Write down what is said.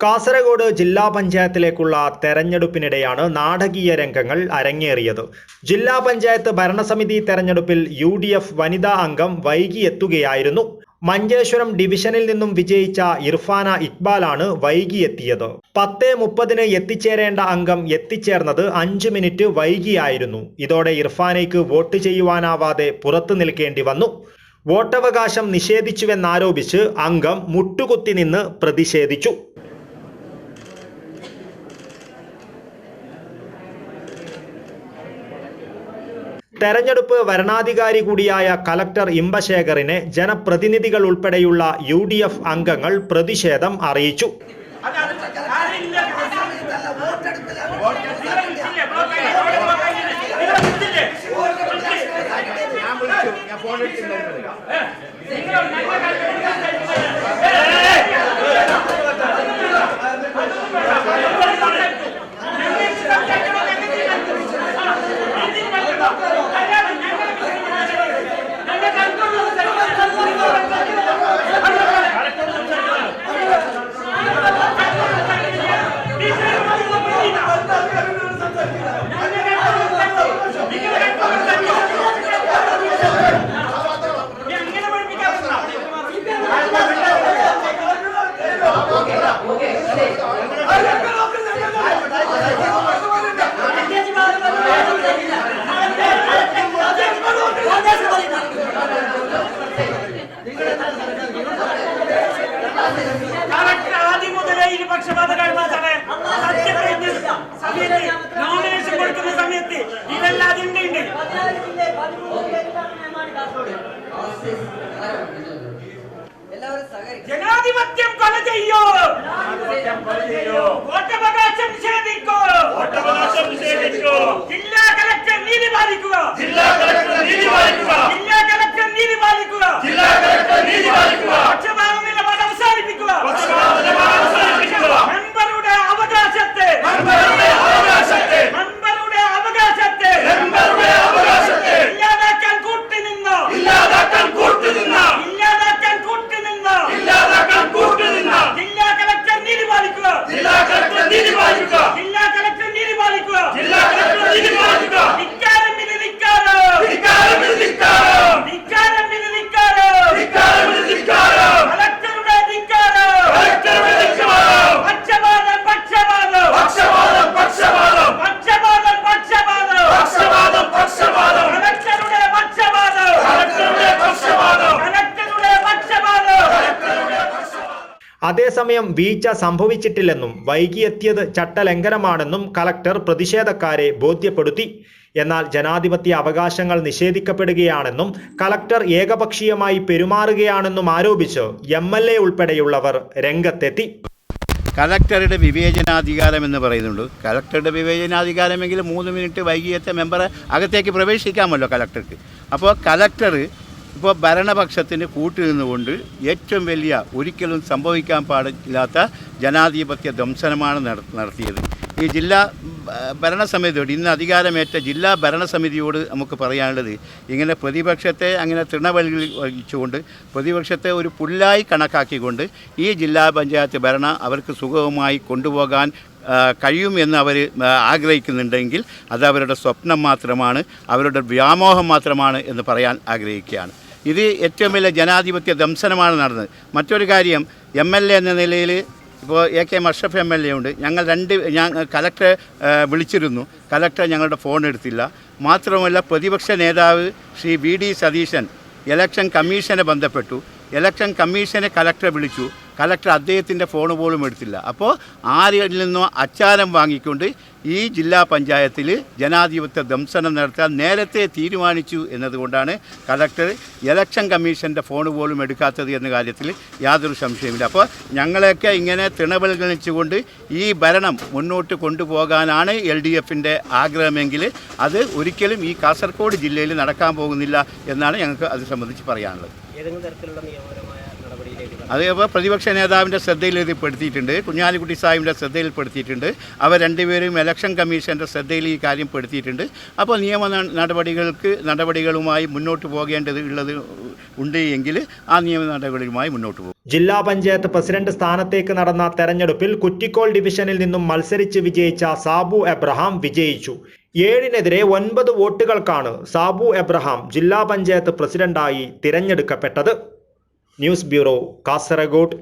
കാസർഗോഡ് ജില്ലാ പഞ്ചായത്തിലേക്കുള്ള തെരഞ്ഞെടുപ്പിനിടെയാണ് നാടകീയ രംഗങ്ങൾ അരങ്ങേറിയത്. ജില്ലാ പഞ്ചായത്ത് ഭരണസമിതി തെരഞ്ഞെടുപ്പിൽ UDF വനിതാ അംഗം വൈകിയെത്തുകയായിരുന്നു. മഞ്ചേശ്വരം ഡിവിഷനിൽ നിന്നും വിജയിച്ച ഇർഫാന ഇക്ബാലാണ് വൈകിയെത്തിയത്. 10:30 എത്തിച്ചേരേണ്ട അംഗം എത്തിച്ചേർന്നത് 5 മിനിറ്റ് വൈകിയായിരുന്നു. ഇതോടെ ഇർഫാനയ്ക്ക് വോട്ട് ചെയ്യുവാനാവാതെ പുറത്തു നിൽക്കേണ്ടി വന്നു. വോട്ടവകാശം നിഷേധിച്ചുവെന്നാരോപിച്ച് അംഗം മുട്ടുകുത്തി നിന്ന് പ്രതിഷേധിച്ചു. തെരഞ്ഞെടുപ്പ് വരണാധികാരി കൂടിയായ കളക്ടർ ഇമ്പശേഖറിനെ ജനപ്രതിനിധികൾ ഉൾപ്പെടെയുള്ള UDF അംഗങ്ങൾ പ്രതിഷേധം അറിയിച്ചു. ജനാധിപത്യം കൊല ചെയ്യോ, വോട്ടവകാശം നിഷേധിക്കോ, ജില്ലാ കളക്ടർ നീതി പാലിക്കുക, ജില്ലാ കളക്ടർ നീതി പാലിക്കുക, പക്ഷപാത നിലപാട് അവസാനിപ്പിക്കുക, മെമ്പറുടെ അവകാശത്തെ ഇല്ലാതാക്കാൻ കൂട്ടുനിന്നോ, ജില്ലാ കളക്ടർ നീതി പാലിക്കുക, അതേസമയം വീഴ്ച സംഭവിച്ചിട്ടില്ലെന്നും വൈകിയെത്തിയത് ചട്ടലംഘനമാണെന്നും കളക്ടർ പ്രതിഷേധക്കാരെ ബോധ്യപ്പെടുത്തി. എന്നാൽ ജനാധിപത്യ അവകാശങ്ങൾ നിഷേധിക്കപ്പെടുകയാണെന്നും കളക്ടർ ഏകപക്ഷീയമായി പെരുമാറുകയാണെന്നും ആരോപിച്ച് MLA ഉൾപ്പെടെയുള്ളവർ രംഗത്തെത്തി. കളക്ടറുടെ വിവേചനാധികാരം എന്ന് പറയുന്നുണ്ട്. കളക്ടറുടെ വിവേചനാധികാരമെങ്കിൽ 3 മിനിറ്റ് വൈകിയെത്തിയ മെമ്പറെ അകത്തേക്ക് പ്രവേശിക്കാമല്ലോ കളക്ടർക്ക്. അപ്പോൾ കളക്ടർ ഇപ്പോൾ ഭരണപക്ഷത്തിന് കൂട്ടുനിന്നുകൊണ്ട് ഏറ്റവും വലിയ ഒരിക്കലും സംഭവിക്കാൻ പാടില്ലാത്ത ജനാധിപത്യ ദംശനമാണ് നടത്തിയത്. ഈ ജില്ലാ ഭരണസമിതിയോട്, ഇന്ന് അധികാരമേറ്റ ജില്ലാ ഭരണസമിതിയോട് നമുക്ക് പറയാനുള്ളത്, ഇങ്ങനെ പ്രതിപക്ഷത്തെ അങ്ങനെ തൃണവൽക്കരിച്ചുകൊണ്ട് പ്രതിപക്ഷത്തെ ഒരു പുല്ലായി കണക്കാക്കിക്കൊണ്ട് ഈ ജില്ലാ പഞ്ചായത്ത് ഭരണം അവർക്ക് സുഗമമായി കൊണ്ടുപോകാൻ കഴിയുമെന്ന് അവർ ആഗ്രഹിക്കുന്നുണ്ടെങ്കിൽ അത് അവരുടെ സ്വപ്നം മാത്രമാണ്, അവരുടെ വ്യാമോഹം മാത്രമാണ് എന്ന് പറയാൻ ആഗ്രഹിക്കുകയാണ്. ഇത് ഏറ്റവും വലിയ ജനാധിപത്യ ദംശനമാണ് നടന്നത്. മറ്റൊരു കാര്യം, MLA എന്ന നിലയിൽ ഇപ്പോൾ AK മഷ്റഫ് MLA ഉണ്ട്. കലക്ടറെ വിളിച്ചിരുന്നു. കലക്ടർ ഞങ്ങളുടെ ഫോൺ എടുത്തില്ല. മാത്രമല്ല പ്രതിപക്ഷ നേതാവ് ശ്രീ VD സതീശൻ ഇലക്ഷൻ കമ്മീഷനെ ബന്ധപ്പെട്ടു. ഇലക്ഷൻ കമ്മീഷനെ കലക്ടറെ വിളിച്ചു. കലക്ടർ അദ്ദേഹത്തിൻ്റെ ഫോൺ പോലും എടുത്തില്ല. അപ്പോൾ ആരിൽ നിന്നോ അച്ചാരം വാങ്ങിക്കൊണ്ട് ഈ ജില്ലാ പഞ്ചായത്തിൽ ജനാധിപത്യ ദംശനം നടത്താൻ നേരത്തെ തീരുമാനിച്ചു എന്നതുകൊണ്ടാണ് കലക്ടർ ഇലക്ഷൻ കമ്മീഷൻ്റെ ഫോൺ പോലും എടുക്കാത്തത് എന്ന കാര്യത്തിൽ യാതൊരു സംശയമില്ല. അപ്പോൾ ഞങ്ങളെയൊക്കെ ഇങ്ങനെ തൃണവൽക്കരിച്ചുകൊണ്ട് ഈ ഭരണം മുന്നോട്ട് കൊണ്ടുപോകാനാണ് LDFൻ്റെ ആഗ്രഹമെങ്കിൽ അത് ഒരിക്കലും ഈ കാസർഗോഡ് ജില്ലയിൽ നടക്കാൻ പോകുന്നില്ല എന്നാണ് ഞങ്ങൾക്ക് അത് സംബന്ധിച്ച് പറയാനുള്ളത്. ഏതെങ്കിലും തരത്തിലുള്ള നിയമപരമായ നടപടിയിലേക്ക് അതേപോലെ പ്രതിപക്ഷ നേതാവിൻ്റെ ശ്രദ്ധയിൽ ഇത് പെടുത്തിയിട്ടുണ്ട്, കുഞ്ഞാലിക്കുട്ടി സാഹിബിൻ്റെ ശ്രദ്ധയിൽപ്പെടുത്തിയിട്ടുണ്ട്, അവർ രണ്ടുപേരും ഇലക്ഷൻ കമ്മീഷൻ്റെ ശ്രദ്ധയിൽ ഈ കാര്യം പെടുത്തിയിട്ടുണ്ട്. അപ്പോൾ നിയമ നടപടികളുമായി മുന്നോട്ട് പോകേണ്ടത് ഉണ്ട് എങ്കിൽ ആ നിയമ നടപടികളുമായി മുന്നോട്ട് പോകും. ജില്ലാ പഞ്ചായത്ത് പ്രസിഡന്റ് സ്ഥാനത്തേക്ക് നടന്ന തെരഞ്ഞെടുപ്പിൽ കുറ്റിക്കോൾ ഡിവിഷനിൽ നിന്നും മത്സരിച്ച് വിജയിച്ച സാബു എബ്രഹാം വിജയിച്ചു. 7-നെതിരെ 9 വോട്ടുകൾക്കാണ് സാബു എബ്രഹാം ജില്ലാ പഞ്ചായത്ത് പ്രസിഡന്റായി തിരഞ്ഞെടുക്കപ്പെട്ടത്. News bureau, Kasaragod.